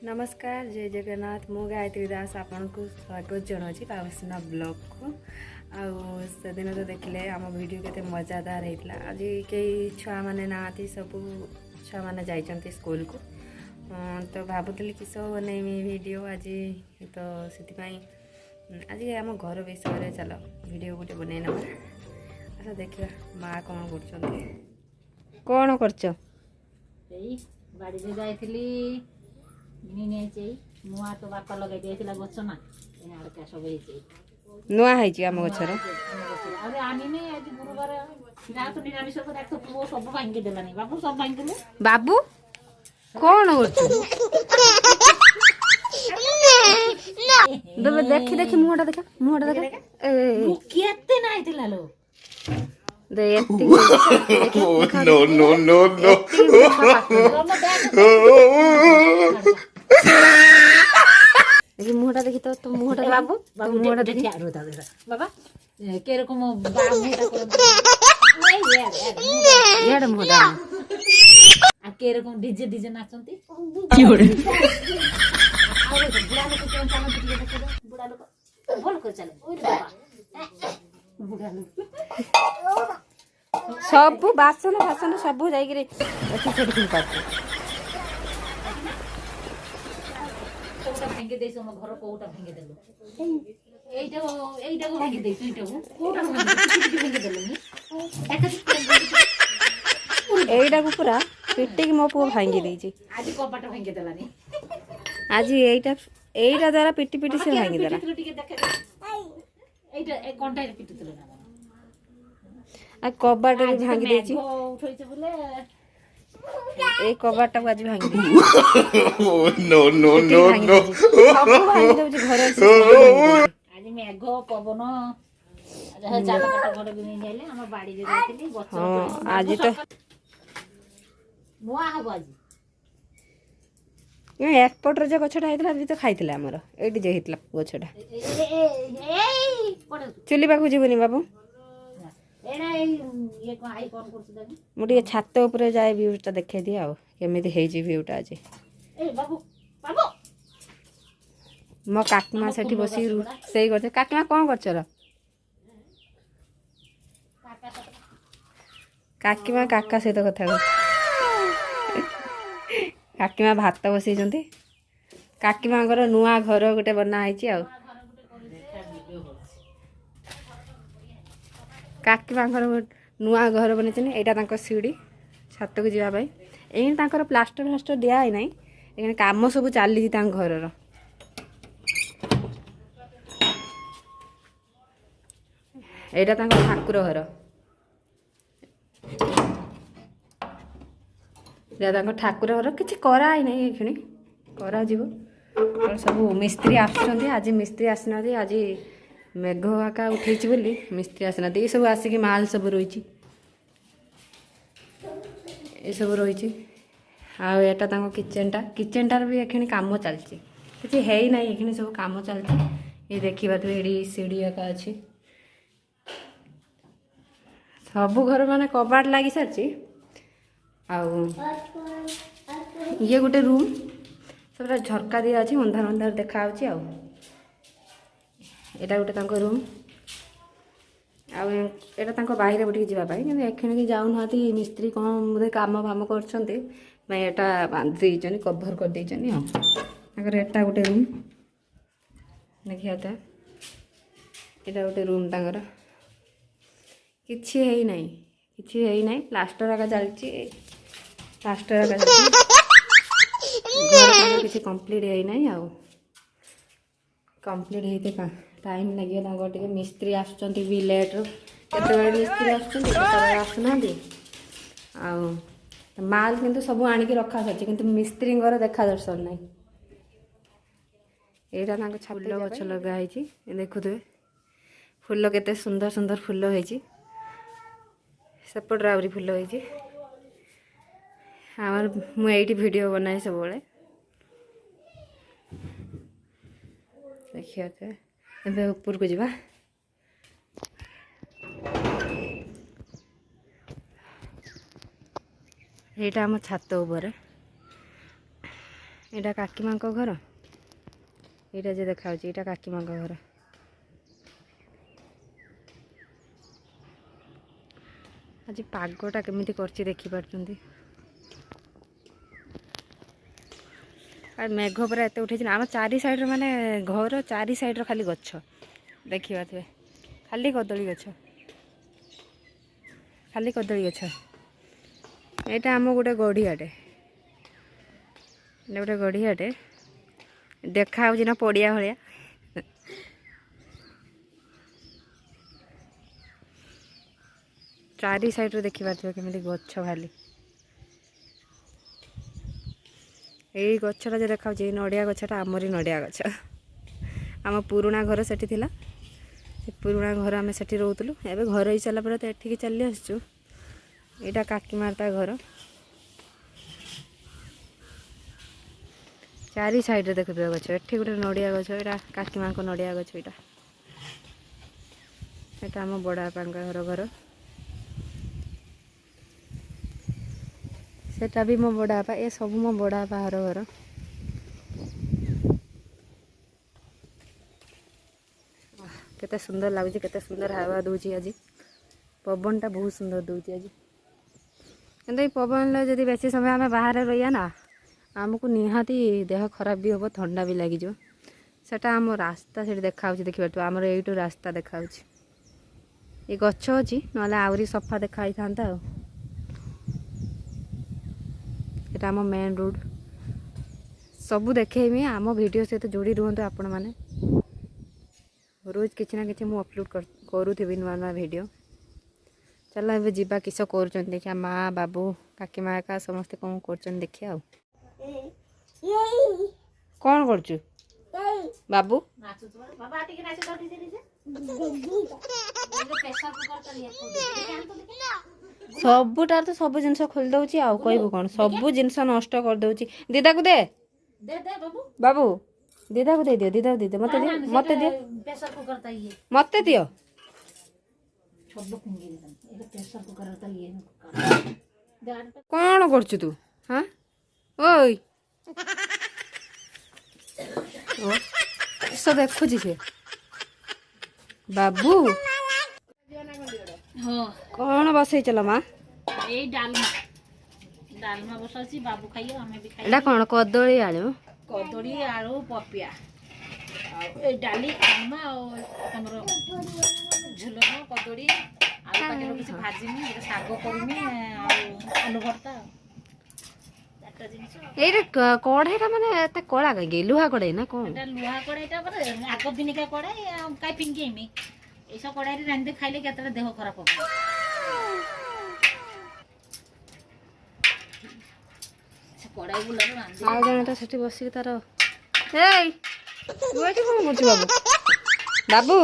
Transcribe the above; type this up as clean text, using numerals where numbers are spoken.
नमस्कार जय जगन्नाथ मु गायत्री दास आपन को स्वागत जनावि पावसना ब्लॉग को दिन तो देखले आम वीडियो केते मजादार होता आज कई छुआ मैंने ना सब छुआ मैंने जाइए स्कूल को तो भावुली किस बनैमी वीडियो आज तो से आज आम घर विषय चल वीडियो गोटे बन ना अच्छा देखिए माँ कौन कौन कर नुआ तो बापा लगे दिया गछ ना सब नुआ है आम गचर अरे आनी नहीं आज गुरुवार ना तो निरामिष को देख तो सब भांगी देलानी बाबू सब भांगी बाबू कौन देखी देखी मुहटा देखा केते नाइ थिला लो दे no no no no देखी मुहटा देखी तो मुहटा बाबू बाबू मुहटा देखी आरो ता बाबा के रकम मुहटा कर नहीं यार मुहटा आ के रकम डीजे डीजे नाचंती की होड़े आरो बुढ़ा लोग के चालन टिके देखे बुढ़ा लोग बोल कर चले ओइ बाबा बुढ़ा लोग सब बासन फासन सब जाइकरी एठी छेड़ी फिर पाछ कोटा भांगे देसो हम घर कोटा भांगे देलो एइटा को भांगे देसो एइटा को कोटा भांगे देलो नी एइटा को पूरा पिट्टी की मो पु भांगी देछि आज कपाट भांगे देलानी आज एइटा द्वारा पिट्टी पिट्टी से भांगी देला टिके देखे एइटा ए कंटाई पिट्टी देला ना आ कबाट भी भांगी देछि उठै छै बोले ए कबाट को आज भांगी देछि no no no no सब भांगी देछि घर से आज मेघ पवन जहा जाला काटा घर बिनी जाइले हम बाड़ी जे जाइतली गछ हां आज तो नुआ हबो आज ये एक पटर जे गछटा हैतला भी तो खाइतले हमर एडी जे हितला गछटा ए पड़े चुली पाखु जीवनी बाबू एना ये को आई कोन करछ दादी मुझे छात ऊपर जाए व्यूटा देखे दिए आ केमिति हेजी व्यूटा आज ए बाबू बाबू मो काकमा सेठी बसी सेई करते काकमा कोन करछर काकीमा काका सहित कथा कर काकीमा भात बसई जंती काकीमा घर नुआ घर गोटे बना आइची आ काकीमा घर नुआ घर बनैछन एटा तांको सीढ़ी छात को जीवा भाई एइन तांकर प्लास्टर फ्लास्टर दिया है नहीं एने काम सब चली तांक घर रो एटा तांको ठाकुर घर एटा तांको ठाकुर घर किछि करा है नहीं एखनी करा जीवो सब मिस्त्री आछंती आज मिस्त्री आसना आज मेघ आका उठे बोली मिस्त्री आसना ये सब आसिक माल सब रही ये सब रही आटा किचेनटार भी एखनी कम चलती किसी है ही नहीं एखनी सब कम चलती ये देखा तो ये सीढ़ी आका अच्छी सब घर माने कबाट लगी सारी ये गोटे रूम सब झरका दिया अच्छी अंधार अंधार देखा एटा गोटे तांको रूम आटा तांको बाहर बुटिक जावाई कि एखिणी जाऊँ मिस्त्री कौन बोधे काम फाम करटा बांधी कभर कर एटा गोटे रूम देखिए तो यहाँ गोटे रूम तांकर किछि है नहीं प्लास्टर आका चलती प्लास्टर आका चलती किछि कंप्लीट है नहीं आ कंप्लीट होते टाइम लगे टे मिस्त्री आसुँच भी लेट्रु केत मिस्त्री आसुना माल किंतु सब आनिकी रखा सारी किंतु मिस्त्री देखा दर्शन ना यहाँ फूल गछ लगाई देखुए फूल केते सुंदर सुंदर फूल होती सेपट आहरी फूल होती मुझे वीडियो बनाए सब देखिए तो ऊपर को जावा यहाँ आम छात उपर ଏଇଟା କାକି ମାଙ୍କ ଘର। ଏଇଟା ଯେ ଦେଖାଉଛି ଏଇଟା କାକି ମାଙ୍କ ଘର। ଆଜି ପାଗଟା କେମିତି କରିଛି ଦେଖିପାରୁଛନ୍ତି। আর মেঘ পুরা এত উঠেছে না আমার চারি সাইড্রে মানে ঘর চারি সাইড্রে খালি গছ ଦେଖିପାରୁଥିବେ ଖାଲି କଦଳୀ ଗଛ ଖାଲି କଦଳୀ ଗଛ। ଏଇଟା ଆମ ଗୋଟେ ଗଢ଼ିଆଟେ ଏଇଟା ଗୋଟେ ଗଢ଼ିଆଟେ ଦେଖାହେଉଛି ନା ପଡ଼ିଆ ଭଳିଆ। ଚାରି ସାଇଡ୍ରେ ଦେଖିପାରୁଥିବେ କେମିତି ଗଛ ଖାଲି। ଏଇ ଗଛଟା ଯେ ଦେଖାଉଛି ଏଇ ନଡ଼ିଆ ଗଛଟା ଆମରି ନଡ଼ିଆ ଗଛ। ଆମ ପୁରୁଣା ଘର ସେଠି ଥିଲା। ସେ ପୁରୁଣା ଘର ଆମେ ସେଠି ରହୁଥିଲୁ। ଏବେ ଘର ହେଇସାରିଲା ପରେ ତ ଏଠିକି ଚାଲି ଆସିଛୁ। ଏଇଟା କାକିମାର ତା ଘର। ଚାରି ସାଇଡ୍ରେ ଦେଖୁଥିବେ ଗଛ। ଏଠି ଗୋଟେ ନଡ଼ିଆ ଗଛ ଏଇଟା କାକିମାଙ୍କ ନଡ଼ିଆ ଗଛ ଏଇଟା। ଏଇଟା ଆମ ବଡ଼ ବାପାଙ୍କ ଘର। ସେଟା ବି ମୋ ବଡ଼ ବାପା। ଏ ସବୁ ମୋ ବଡ଼ ବାପା ଘର। କେତେ ସୁନ୍ଦର ଲାଗୁଛି କେତେ ସୁନ୍ଦର ହାୱା ଦଉଛି ଆଜି। ପବନଟା ବହୁତ ସୁନ୍ଦର ଦଉଛି ଆଜି। କିନ୍ତୁ ଏଇ ପବନରେ ଯଦି ବେଶୀ ସମୟ ଆମେ ବାହାରେ ରହିବା ନା ଆମକୁ ନିହାତି ଦେହ ଖରାପ ବି ହେବ ଥଣ୍ଡା ବି ଲାଗିଯିବ। ସେଟା ଆମ ରାସ୍ତା ସେଠି ଦେଖାହେଉଛି ଦେଖିପାରୁଥିବ। ଆମର ଏଇଠୁ ରାସ୍ତା ଦେଖାହେଉଛି। ଏ ଗଛ ଅଛି ନହେଲେ ଆହୁରି ସଫା ଦେଖା ହେଇଥାନ୍ତା ଆଉ। এটা ଆମ ମେନ୍ ରୋଡ଼। ସବୁ ଦେଖେଇମି ଆମ ଭିଡ଼ିଓ ସହିତ ଯୋଡ଼ି ରୁହନ୍ତୁ ଆପଣମାନେ। ରୋଜ କିଛି ନା କିଛି ମୁଁ ଅପଲୋଡ଼ କରୁଥିବି ନୂଆ ନୂଆ ଭିଡ଼ିଓ। ଚାଲ ଏବେ ଯିବା କିସ କରୁଛନ୍ତି ଦେଖିବା। ମା ବାବୁ କାକିମା ଏକା ସମସ୍ତେ କ'ଣ କରୁଛନ୍ତି ଦେଖିବା ଆଉ। କ'ଣ କରୁଛୁ ବାବୁ? ସବୁଟାରେ ତ ସବୁ ଜିନିଷ ଖୋଲି ଦଉଛି ଆଉ କହିବୁ କ'ଣ। ସବୁ ଜିନିଷ ନଷ୍ଟ କରିଦଉଛି। ଦିଦାକୁ ଦେ ବାବୁ ଦିଦାକୁ ଦେଇଦିଅ ଦିଦାକୁ ଦେଇଦିଅ ମତେ ଦିଅ ମତେ ଦିଅ ମତେ ଦିଅ। କ'ଣ କରୁଛୁ ତୁ? ହଁ ଓଇ କିସ ଦେଖୁଛି ସେ ବାବୁ? କ'ଣ ବସେଇଚଲ ମା? ଏଇ ଡାଲମା ବସାଉଛି ବାବୁ ଖାଇବ ଆମେ ବି ଖାଇବୁ। ଏଇଟା କ'ଣ କଦଳୀ ଆଳୁ? କଦଳୀ ଆଳୁ ପପିଆ ଆଉ ଏଇ ଡାଲି ଡାଲମା ଆଉ ଆମର ଝୁଲଣ କଦଳୀ ଆଳୁ ପାକେଟ କିଛି ଭାଜିମି ଗୋଟେ ଶାଗ କରିମି ଆଉ ଆଳୁ ଭର୍ତ୍ତା ଚାରିଟା ଜିନିଷ। ଏଇଟା କଢ଼େଇଟା ମାନେ ଏତେ କଳା କାହିଁକି? ଲୁହା କଢ଼େଇ ନା କ'ଣ? ଏଇଟା ଲୁହା କଡ଼େଇଟା ପରେ ଆଗ ଦିନିକା କଡ଼େଇ କାଇଁ ପିଙ୍ଗେଇମି। এইসব কড়াইরে রাঁধতে খাইলে কেতটা দেহ খারাপ হবে। কড়াই গুলো রাঁধি ଆଉ ଜଣେ ତ ସେଠି ବସିକି ତାର ଏଇ ତୁ ଏଠି କ'ଣ କରୁଛୁ ବାବୁ? ବାବୁ